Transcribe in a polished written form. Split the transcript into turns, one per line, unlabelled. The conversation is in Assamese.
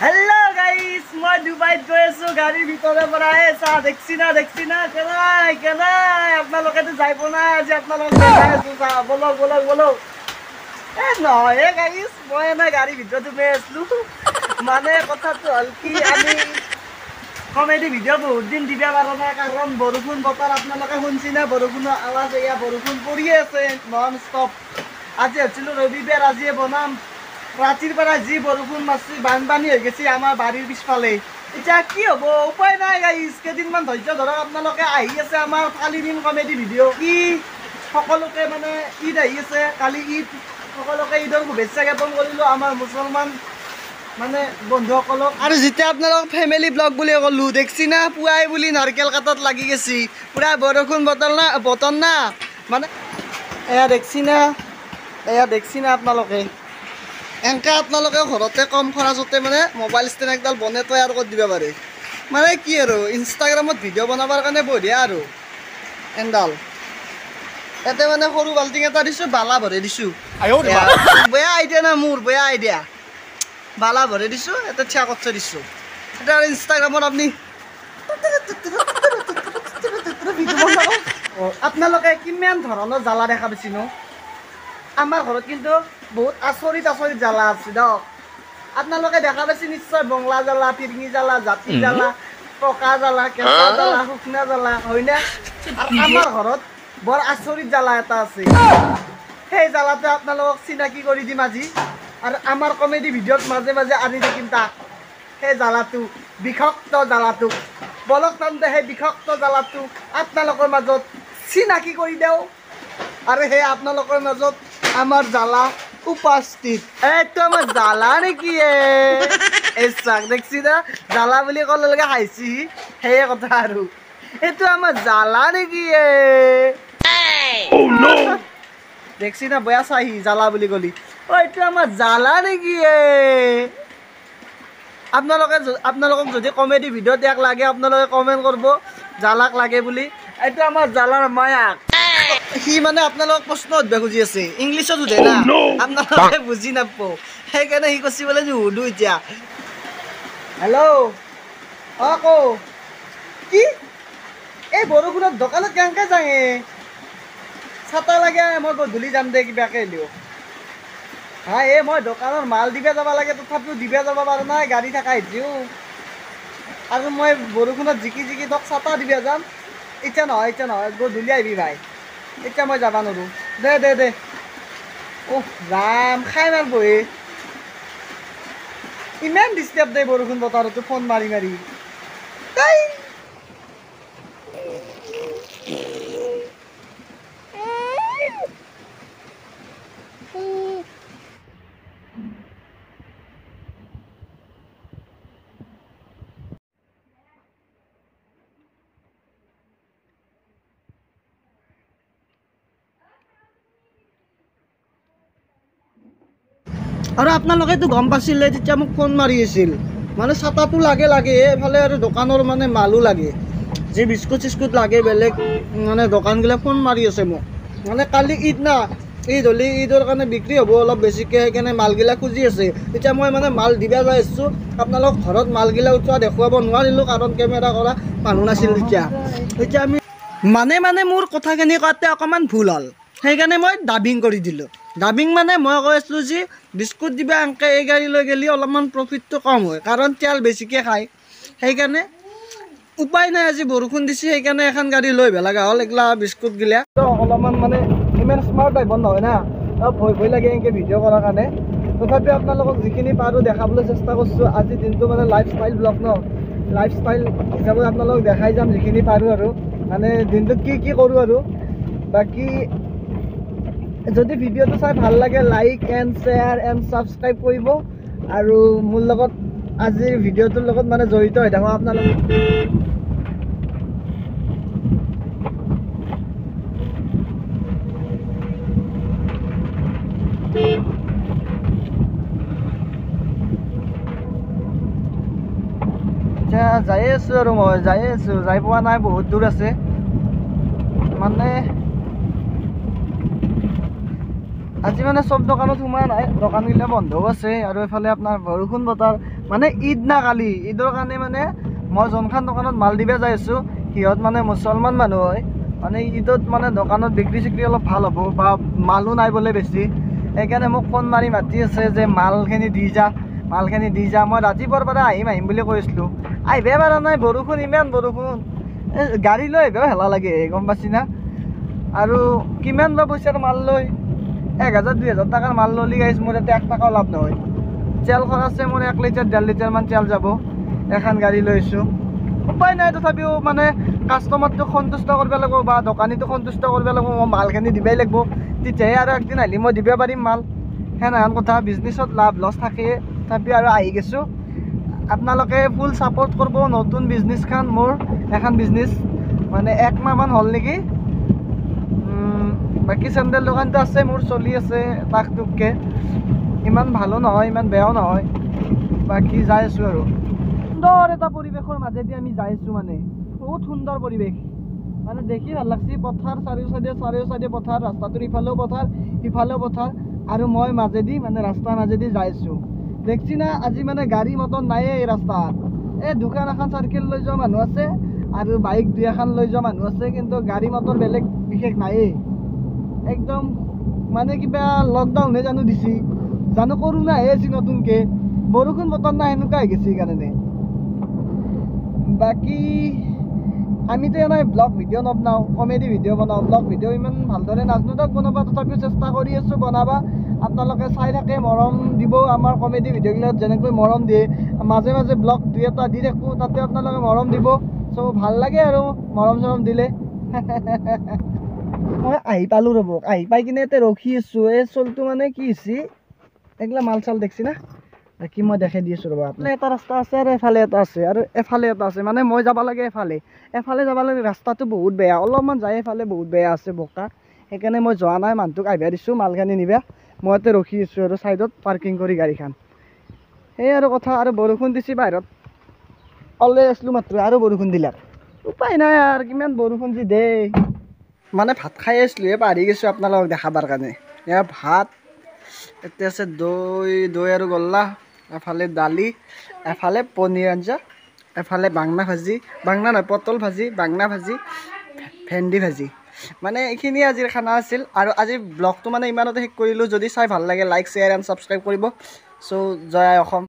हेलो गाइस मैं दुबई गई आছো গাড়ীৰ ভিতৰৰ পৰা চা দেখছি না কেনা আপোনালোকে তো যাইব না আজি আপোনালোকক দেখাই আছো চা বলো এ নহয় গাইস মই না গাড়ীৰ ভিতৰত সোমাই আছো মানে কথাটো হল কি আমি কমেডি ভিডিও বহুত দিন দিবা পাৰা নাই কাৰণ বৰষুণ বতৰ আপোনালোকে শুনছি না বৰষুণৰ আৱাজ এয়া বৰষুণ পৰি আছে নন ষ্টপ আজি আছিল ৰবিবাৰ আজি বনাম ৰাতিৰ পৰা যি বৰষুণ মাছি বানপানী হৈ গৈছে আমাৰ বাৰীৰ পিছফালে এতিয়া কি হ'ব উপায় নাই গাইস কেইদিনমান ধৈৰ্য ধৰক আপোনালোকে আহি আছে আমাৰ কালি দিন কমেডি ভিডিও কি সকলোকে মানে ঈদ আহি আছে কালি ঈদ সকলোকে ঈদৰ শুভেচ্ছা জ্ঞাপন কৰিলোঁ আমাৰ মুছলমান মানে বন্ধুসকলক আৰু যেতিয়া আপোনালোক ফেমিলি ব্লগ বুলি ক'লোঁ দেখছি না পুৱাই বুলি নাৰকেল কাটাত লাগি গৈছি পুৰা বৰষুণ বতৰ না মানে এয়া দেখছি না আপোনালোকে এনেকৈ আপোনালোকে ঘৰতে কম খৰচতে মানে মোবাইল ষ্টেণ্ড একডাল বনাই তৈয়াৰ কৰি দিব পাৰে মানে কি আৰু ইনষ্টাগ্ৰামত ভিডিঅ' বনাবৰ কাৰণে বঢ়িয়া আৰু এনডাল ইয়াতে মানে সৰু বাল্টিং এটা দিছোঁ বালা ভৰাই দিছোঁ বেয়া আইডিয়া না মোৰ বেয়া আইডিয়া বালা ভৰাই দিছোঁ এটা থিয়া কষ্ট দিছোঁ এটা আৰু ইনষ্টাগ্ৰামত আপুনি আপোনালোকে কিমান ধৰণৰ জ্বালা দেখা পাইছি ন আমাৰ ঘৰত কিন্তু বহুত আচৰিত জ্বালা আছে দিয়ক আপোনালোকে দেখা পাইছে নিশ্চয় বংলা জ্বালা ফিৰিঙি জ্বালা জাতি জ্বালা পকা জ্বালা কেঁচা জ্বালা শুকনা জ্বালা হয়নে আমাৰ ঘৰত বৰ আচৰিত জ্বালা এটা আছে সেই জ্বালাটো আপোনালোকক চিনাকি কৰি দিম আজি আৰু আমাৰ কমেডি ভিডিঅ'ত মাজে মাজে আনি থাকিম তাক সেই জ্বালাটো বিষাক্ত জ্বালাটো বলক তেন্তে সেই বিষাক্ত জ্বালাটো আপোনালোকৰ মাজত চিনাকি কৰি দিওঁ আৰু সেই আপোনালোকৰ মাজত আমাৰ জ্বালা উপস্থিত এইটো আমাৰ জ্বালা নেকি চাক দেখছি না জ্বালা বুলি ক'লে লগে হাঁহিছি সেয়ে কথা আৰু এইটো আমাৰ জ্বালা নেকি দেখছি না বেয়া চাহি জ্বালা বুলি ক'লি এইটো আমাৰ জ্বালা নেকি আপোনালোকক যদি কমেডি ভিডিঅ' দিয়াক লাগে আপোনালোকে কমেণ্ট কৰিব জ্বালাক লাগে বুলি এইটো আমাৰ জ্বালাৰ মায়াক সি মানে আপোনালোকক প্ৰশ্ন সুধিব খুজি আছে ইংলিছত সোধে না আপোনালোকে বুজি নাপাব সেইকাৰণে সি কৈছে বোলে নুসুধো এতিয়া হেল্ল' আকৌ কি এই বৰষুণত দোকানত কেনেকৈ যাঙে ছাতা লাগে মই গধূলি যাম দে কিবাকে দিওঁ হাই মই দোকানৰ মাল দিব যাব লাগে তথাপিও দিব যাব পাৰোঁ নাই গাড়ী থকা হেতিও আৰু মই বৰষুণত জিকি তোক ছাতা দিব যাম এতিয়া নহয় গধূলি আহিবি ভাই এতিয়া মই যাব নোৱাৰোঁ দে যাম খাই মাৰিব ইমান ডিষ্টাৰ্ব দে বৰষুণ বতৰতো ফোন মাৰি আৰু আপোনালোকেতো গম পাইছিলে তেতিয়া মোক ফোন মাৰি আছিল মানে ছাতাটো লাগে এইফালে আৰু দোকানৰ মানে মালো লাগে যি বিস্কুট চিস্কুট লাগে বেলেগ মানে দোকানগিলা ফোন মাৰি আছে মোক মানে কালি ঈদ না ঈদ হ'লে ঈদৰ কাৰণে বিক্ৰী হ'ব অলপ বেছিকৈ সেইকাৰণে মালগিলা খুজি আছে এতিয়া মই মানে মাল দিব যাই আছোঁ আপোনালোক ঘৰত মালগিলা উঠোৱা দেখুৱাব নোৱাৰিলোঁ কাৰণ কেমেৰা কৰা মানুহ নাছিল এতিয়া আমি মানে মোৰ কথাখিনি কোৱাতে অকণমান ভুল হ'ল সেইকাৰণে মই ডাবিং কৰি দিলোঁ ডাবিং মানে মই কৈ আছিলোঁ যে বিস্কুট দিবা এনেকৈ এই গাড়ী লৈ গ'লে অলপমান প্ৰফিটটো কম হয় কাৰণ তেল বেছিকৈ খায় সেইকাৰণে উপায় নাই আজি বৰষুণ দিছে সেইকাৰণে এখন গাড়ী লৈ লগা হ'ল এইগিলা বিস্কুটগিলা অলপমান মানে ইমান স্মাৰ্ট টাইপৰ নহয় না ভয় লাগে এনেকৈ ভিডিঅ' কৰাৰ কাৰণে তথাপিও আপোনালোকক যিখিনি পাৰোঁ দেখাবলৈ চেষ্টা কৰিছোঁ আজি দিনটো মানে লাইফষ্টাইল ব্লগ ন লাইফষ্টাইল হিচাপত আপোনালোকক দেখাই যাম যিখিনি পাৰোঁ আৰু মানে দিনটোত কি কৰোঁ আৰু বাকী যদি ভিডিঅ'টো চাই ভাল লাগে like and share and subscribe কৰিব আৰু মোৰ লগত আজিৰ ভিডিঅ'টোৰ লগত মানে জড়িত হৈ থাকক আপোনালোক এতিয়া যাই আছোঁ আৰু মই যাই পোৱা নাই বহুত দূৰ আছে মানে আজি মানে সব দোকানত সোমাই নাই দোকানগিলা বন্ধও আছে আৰু এফালে আপোনাৰ বৰষুণ বতৰ মানে ঈদ না কালি ঈদৰ কাৰণে মানে মই যোনখন দোকানত মাল দিব যাই আছোঁ সিহঁত মানে মুছলমান মানুহ হয় মানে ঈদত মানে দোকানত বিক্ৰী চিক্ৰী অলপ ভাল হ'ব বা মালো নাই বোলে বেছি সেইকাৰণে মোক ফোন মাৰি মাতি আছে যে মালখিনি দি যা মই ৰাতিপুৱাৰ পৰা আহিম বুলি কৈছিলোঁ আহিবহে পৰা নাই বৰষুণ ইমান বৰষুণ গাড়ী লৈ আহিবও হেলা লাগে গম পাইছি না আৰু কিমান বা পইচাৰ মাল লৈ 1000-2000 টকাৰ মাল ল'লি গাইছ মোৰ ইয়াতে 1 টকাও লাভ নহয় তেল খৰচে মোৰ 1 লিটাৰ 1.5 লিটাৰমান তেল যাব এখন গাড়ী লৈছোঁ উপায় নাই তথাপিও মানে কাষ্টমাৰটোক সন্তুষ্ট কৰিব লাগিব বা দোকানীটোক সন্তুষ্ট কৰিব লাগিব মই মালখিনি দিবই লাগিব তেতিয়াহে আৰু একদিন আহিলে মই দিব পাৰিম মাল সেনেহেন কথা বিজনেছত লাভ লছ থাকে তথাপিও আৰু আহি গৈছোঁ আপোনালোকে ফুল ছাপোৰ্ট কৰিব নতুন বিজনেছখন মোৰ এখন বিজনেছ মানে 1 মাহমান হ'ল নেকি বাকী চেণ্ডেল দোকানটো আছে মোৰ চলি আছে টাক টুককৈ ইমান ভালো নহয় ইমান বেয়াও নহয় বাকী যাই আছোঁ আৰু সুন্দৰ এটা পৰিৱেশৰ মাজেদি আমি যাই আছোঁ মানে বহুত সুন্দৰ পৰিৱেশ মানে দেখি ভাল লাগছে পথাৰ চাৰিও চাইডে পথাৰ ৰাস্তাটোৰ ইফালেও পথাৰ আৰু মই মাজেদি মানে ৰাস্তাৰ মাজেদি যাই আছোঁ দেখছি না আজি মানে গাড়ী মটৰ নায়ে এই ৰাস্তাত এই দোকান এখন চাৰ্কেল লৈ যোৱা মানুহ আছে আৰু বাইক 2 এখন লৈ যোৱা মানুহ আছে কিন্তু গাড়ী মটৰ বেলেগ বিশেষ নায়ে একদম মানে কিবা লকডাউনে জানো দিছি জানো কৰোণা হে আছে নতুনকৈ বৰষুণ বতৰ নাই এনেকুৱা হৈ গৈছে সেইকাৰণে বাকী আমিতো এনেই ব্লগ ভিডিঅ' নবনাওঁ কমেডি ভিডিঅ' বনাওঁ ব্লগ ভিডিঅ' ইমান ভালদৰে নাজানো তাক বনাব তথাপিও চেষ্টা কৰি আছোঁ বনাবা আপোনালোকে চাই থাকে মৰম দিব আমাৰ কমেডি ভিডিঅ'গিলাত যেনেকৈ মৰম দিয়ে মাজে মাজে ব্লগ 2-এটা দি থাকোঁ তাতে আপোনালোকে মৰম দিব চ' ভাল লাগে আৰু মৰম চৰম দিলে মই আহি পালোঁ ৰ'ব আহি পাই কিনে এতিয়া ৰখি আছোঁ এই চলটো মানে কি হৈছে এইগিলা মাল চাল দেখছি না বাকী মই দেখাই দি আছোঁ ৰ'ব আপোনাৰ এটা ৰাস্তা আছে আৰু এফালে এটা আছে মানে মই যাব লাগে এফালে যাব লাগে ৰাস্তাটো বহুত বেয়া অলপমান যায় এফালে বহুত বেয়া আছে বোকা সেইকাৰণে মই যোৱা নাই মানুহটোক আহিব দিছোঁ মালখিনি নিবা মই ইয়াতে ৰখি আছোঁ আৰু ছাইডত পাৰ্কিং কৰি গাড়ীখন সেই আৰু কথা আৰু বৰষুণ দিছে বাহিৰত ওলাই আছিলোঁ মাত্ৰ আৰু বৰষুণ দিলাক উপায় নাই আৰু কিমান বৰষুণ যি দেই মানে ভাত খাই আছিলোঁ পাহৰি গৈছোঁ আপোনালোকক দেখাবৰ কাৰণে এয়া ভাত এতিয়া আছে দৈ আৰু গল্লা এফালে দালি এফালে পনীৰ আঞ্জা এফালে বাংনা নহয় পটল ভাজি বাংনা ভাজি ভেন্দি ভাজি মানে এইখিনি আজিৰ খানা আছিল আৰু আজিৰ ব্লগটো মানে ইমানতে শেষ কৰিলোঁ যদি চাই ভাল লাগে লাইক শ্বেয়াৰ এণ্ড ছাবস্ক্ৰাইব কৰিব চ' জয় অসম।